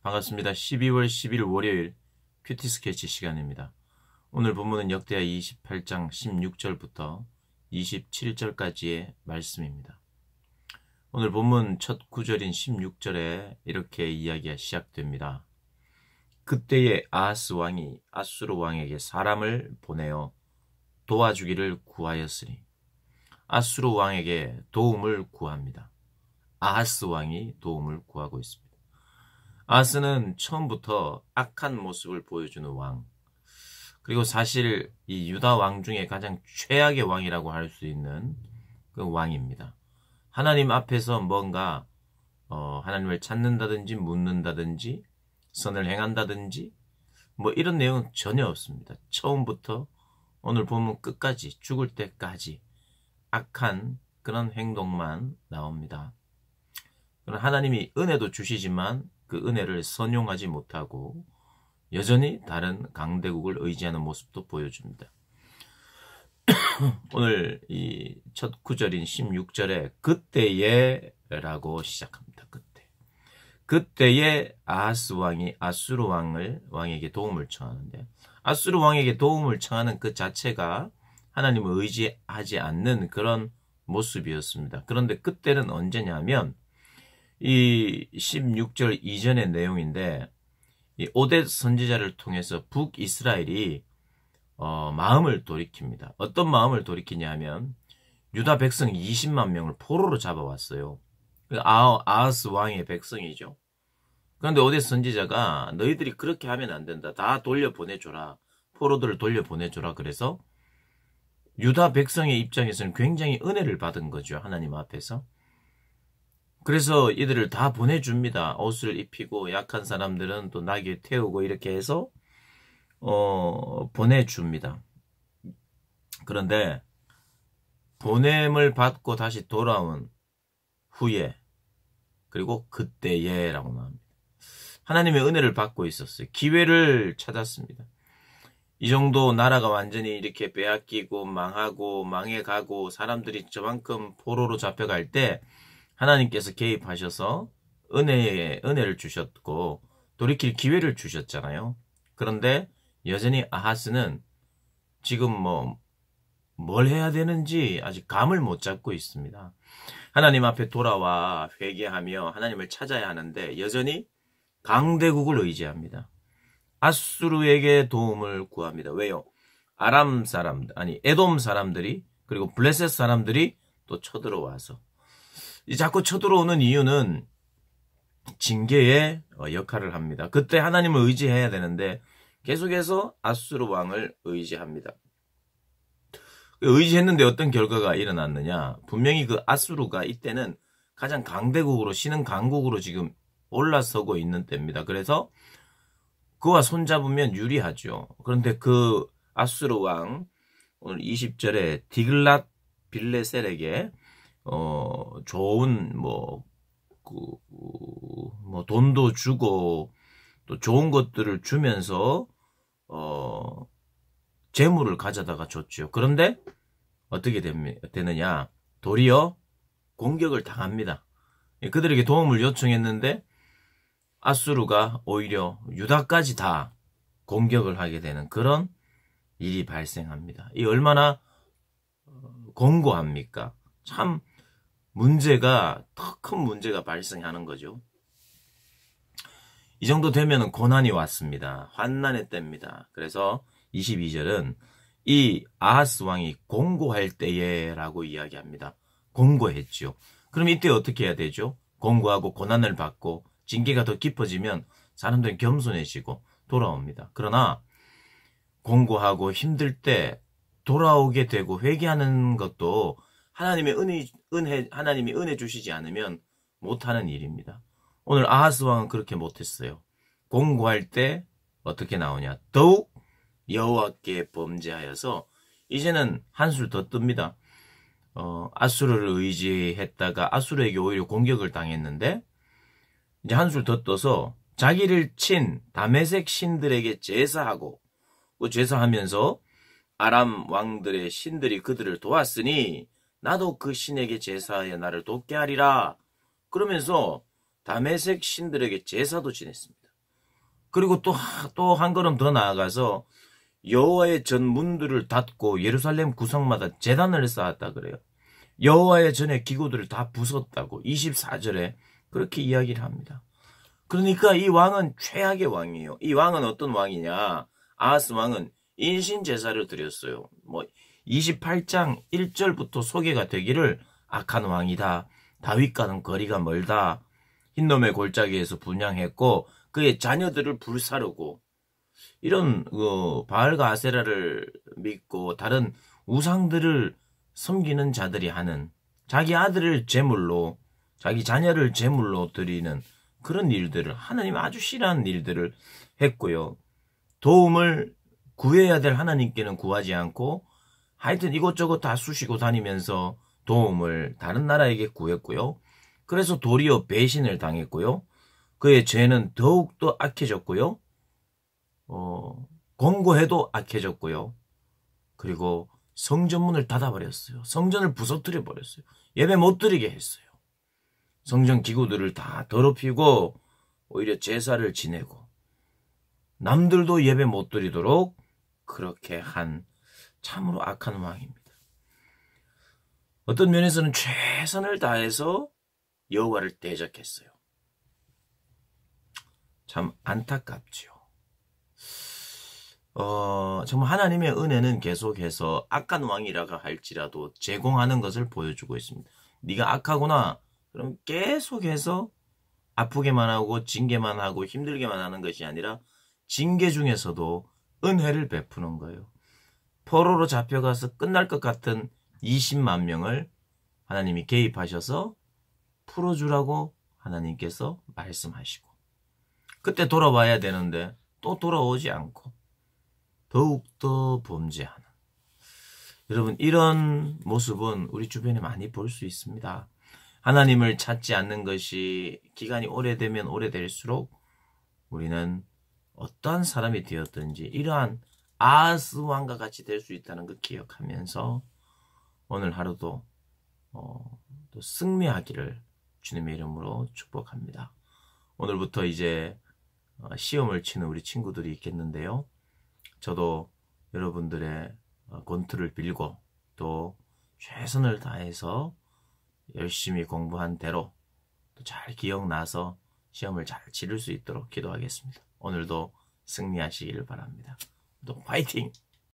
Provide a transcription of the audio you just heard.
반갑습니다. 12월 10일 월요일 큐티 스케치 시간입니다. 오늘 본문은 역대하 28장 16절부터 27절까지의 말씀입니다. 오늘 본문 첫 구절인 16절에 이렇게 이야기가 시작됩니다. 그때에 아하스 왕이 아수르 왕에게 사람을 보내어 도와주기를 구하였으니, 아수르 왕에게 도움을 구합니다. 아하스 왕이 도움을 구하고 있습니다. 아하스는 처음부터 악한 모습을 보여주는 왕, 그리고 사실 이 유다 왕 중에 가장 최악의 왕이라고 할 수 있는 그 왕입니다. 하나님 앞에서 뭔가 하나님을 찾는다든지 묻는다든지 선을 행한다든지 뭐 이런 내용은 전혀 없습니다. 처음부터 오늘 보면 끝까지 죽을 때까지 악한 그런 행동만 나옵니다. 하나님이 은혜도 주시지만 그 은혜를 선용하지 못하고 여전히 다른 강대국을 의지하는 모습도 보여줍니다. 오늘 이 첫 구절인 16절에 그때에 라고 시작합니다. 그때에 아하스 왕이 아수르 왕에게 도움을 청하는데, 아수르 왕에게 도움을 청하는 그 자체가 하나님을 의지하지 않는 그런 모습이었습니다. 그런데 그때는 언제냐면 이 16절 이전의 내용인데, 이 오뎃 선지자를 통해서 북이스라엘이 마음을 돌이킵니다. 어떤 마음을 돌이키냐 하면 유다 백성 20만 명을 포로로 잡아왔어요. 아하스 왕의 백성이죠. 그런데 오뎃 선지자가 너희들이 그렇게 하면 안 된다. 다 돌려보내줘라. 포로들을 돌려보내줘라. 그래서 유다 백성의 입장에서는 굉장히 은혜를 받은 거죠. 하나님 앞에서. 그래서 이들을 다 보내줍니다. 옷을 입히고 약한 사람들은 또 나귀에 태우고 이렇게 해서 보내줍니다. 그런데 보냄을 받고 다시 돌아온 후에, 그리고 그때에 라고 나옵니다. 하나님의 은혜를 받고 있었어요. 기회를 찾았습니다. 이 정도 나라가 완전히 이렇게 빼앗기고 망하고 망해가고 사람들이 저만큼 포로로 잡혀갈 때 하나님께서 개입하셔서 은혜를 주셨고 돌이킬 기회를 주셨잖아요. 그런데 여전히 아하스는 지금 뭘 해야 되는지 아직 감을 못 잡고 있습니다. 하나님 앞에 돌아와 회개하며 하나님을 찾아야 하는데 여전히 강대국을 의지합니다. 아수르에게 도움을 구합니다. 왜요? 에돔 사람들이 그리고 블레셋 사람들이 또 쳐들어와서, 자꾸 쳐들어오는 이유는 징계의 역할을 합니다. 그때 하나님을 의지해야 되는데 계속해서 아수르 왕을 의지합니다. 의지했는데 어떤 결과가 일어났느냐? 분명히 그 아수르가 이때는 가장 강대국으로, 신흥 강국으로 지금 올라서고 있는 때입니다. 그래서 그와 손잡으면 유리하죠. 그런데 그 아수르 왕, 오늘 20절에 디글랏 빌레셀에게 좋은 돈도 주고 또 좋은 것들을 주면서 재물을 가져다가 줬죠. 그런데 어떻게 되느냐? 도리어 공격을 당합니다. 그들에게 도움을 요청했는데 아수르가 오히려 유다까지 다 공격을 하게 되는 그런 일이 발생합니다. 이 얼마나 공고합니까? 참 더 큰 문제가 발생하는 거죠. 이 정도 되면 고난이 왔습니다. 환난의 때입니다. 그래서 22절은 이 아하스 왕이 공고할 때에 라고 이야기합니다. 공고했죠. 그럼 이때 어떻게 해야 되죠? 공고하고 고난을 받고 징계가 더 깊어지면 사람들은 겸손해지고 돌아옵니다. 그러나 공고하고 힘들 때 돌아오게 되고 회개하는 것도 하나님이 은혜 주시지 않으면 못하는 일입니다. 오늘 아하스 왕은 그렇게 못했어요. 공고할 때 어떻게 나오냐? 더욱 여호와께 범죄하여서 이제는 한술 더 뜹니다. 아수르를 의지했다가 아수르에게 오히려 공격을 당했는데 이제 한술 더 떠서 자기를 친 다메섹 신들에게 제사하고, 제사하면서 아람 왕들의 신들이 그들을 도왔으니 나도 그 신에게 제사하여 나를 돕게 하리라. 그러면서 다메섹 신들에게 제사도 지냈습니다. 그리고 또 한 걸음 더 나아가서 여호와의 전 문들을 닫고 예루살렘 구석마다 제단을 쌓았다 그래요. 여호와의 전의 기구들을 다 부쉈다고 24절에 그렇게 이야기를 합니다. 그러니까 이 왕은 최악의 왕이에요. 이 왕은 어떤 왕이냐? 아하스 왕은 인신제사를 드렸어요. 28장 1절부터 소개가 되기를 악한 왕이다. 다윗과는 거리가 멀다. 흰놈의 골짜기에서 분향했고 그의 자녀들을 불사르고 이런 바알과 아세라를 믿고 다른 우상들을 섬기는 자들이 하는 자기 아들을 제물로 자기 자녀를 제물로 드리는 그런 일들을 하나님 아주 싫어하는 일들을 했고요. 도움을 구해야 될 하나님께는 구하지 않고 하여튼 이것저것 다 쑤시고 다니면서 도움을 다른 나라에게 구했고요. 그래서 도리어 배신을 당했고요. 그의 죄는 더욱더 악해졌고요. 권고해도 악해졌고요. 그리고 성전문을 닫아버렸어요. 성전을 부서뜨려 버렸어요. 예배 못 드리게 했어요. 성전 기구들을 다 더럽히고 오히려 제사를 지내고 남들도 예배 못 드리도록 그렇게 한 참으로 악한 왕입니다. 어떤 면에서는 최선을 다해서 여호와를 대적했어요. 참 안타깝지요. 정말 하나님의 은혜는 계속해서 악한 왕이라고 할지라도 제공하는 것을 보여주고 있습니다. 네가 악하구나. 그럼 계속해서 아프게만 하고 징계만 하고 힘들게만 하는 것이 아니라 징계 중에서도 은혜를 베푸는 거예요. 포로로 잡혀가서 끝날 것 같은 20만 명을 하나님이 개입하셔서 풀어주라고 하나님께서 말씀하시고 그때 돌아와야 되는데 또 돌아오지 않고 더욱더 범죄하는 여러분 이런 모습은 우리 주변에 많이 볼 수 있습니다. 하나님을 찾지 않는 것이 기간이 오래되면 오래될수록 우리는 어떠한 사람이 되었든지 이러한 아하스 왕과 같이 될 수 있다는 걸 기억하면서 오늘 하루도 또 승리하기를 주님의 이름으로 축복합니다. 오늘부터 이제 시험을 치는 우리 친구들이 있겠는데요. 저도 여러분들의 권투를 빌고 또 최선을 다해서 열심히 공부한 대로 또 잘 기억나서 시험을 잘 치를 수 있도록 기도하겠습니다. 오늘도 승리하시기를 바랍니다. 또 파이팅!